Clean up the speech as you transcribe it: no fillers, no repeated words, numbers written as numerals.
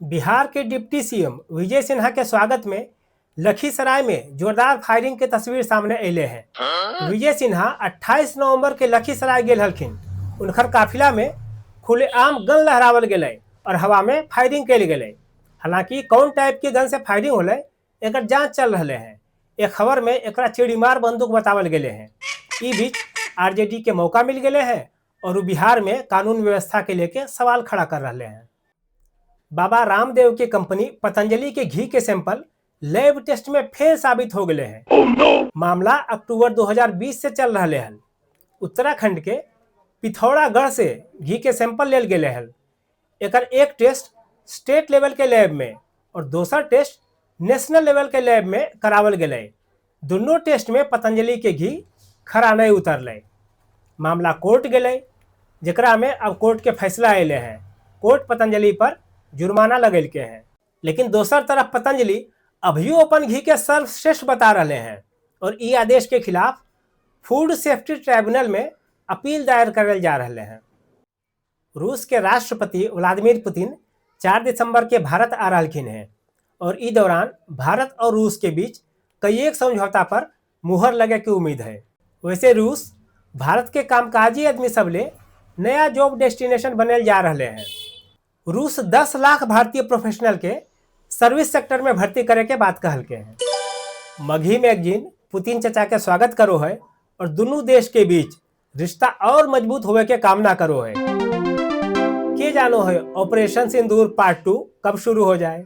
बिहार के deputy CM Vijay Sinha के स्वागत में लखीसराय में जोरदार फायरिंग के तस्वीर सामने अले हैं। विजय सिन्हा 28 नवंबर के लखीसराय गेल हलखिन। उनकर काफिला में खुलेआम गन लहरावल गेलै और हवा में फायरिंग कल गेलै। हालांकि कौन टाइप के गन से फायरिंग होलै एकर जांच चल रहे हैं। एक खबर में एकरा चिड़ीमार बंदूक बतावल गेले हैं। ई बीच आरजेडी के मौका मिल गए हैं और वो बिहार में कानून व्यवस्था के लेके सवाल खड़ा कर रहे हैं। बाबा रामदेव की कंपनी पतंजलि के घी के सैंपल लैब टेस्ट में फेल साबित हो गए हैं। मामला अक्टूबर 2020 से चल रहे हैं। उत्तराखंड के पिथौरागढ़ से घी के सैंपल लेल गए हैं। एकर एक टेस्ट स्टेट लेवल के लैब में और दूसरा टेस्ट नेशनल लेवल के लैब में करावल गए। दोनों टेस्ट में पतंजलि के घी खरा नहीं उतरल। मामला कोर्ट गए, जकरा में अब कोर्ट के फैसला अले हैं। कोर्ट पतंजलि पर जुर्माना लगेलके हैं, लेकिन दोसर तरफ पतंजलि अभियो अपन घी के सर्वश्रेष्ठ बता रहे हैं और ई आदेश के खिलाफ फूड सेफ्टी ट्राइब्यूनल में अपील दायर करल जा रहे हैं। रूस के राष्ट्रपति व्लादिमीर पुतिन 4 दिसंबर के भारत आ रहलखिन हैं और इस दौरान भारत और रूस के बीच कई एक समझौता पर मुहर लगे की उम्मीद है। वैसे रूस भारत के कामकाजी आदमी सब ले नया जॉब डेस्टिनेशन बनल जा रहे हैं। रूस 10 लाख भारतीय प्रोफेशनल के सर्विस सेक्टर में भर्ती करे के बात कहलके हैं। मघी मैगजीन पुतिन चचा के स्वागत करो है और दोनों देश के बीच रिश्ता और मजबूत होवे के कामना करो है। के जानो है ऑपरेशन सिंदूर पार्ट 2 कब शुरू हो जाए।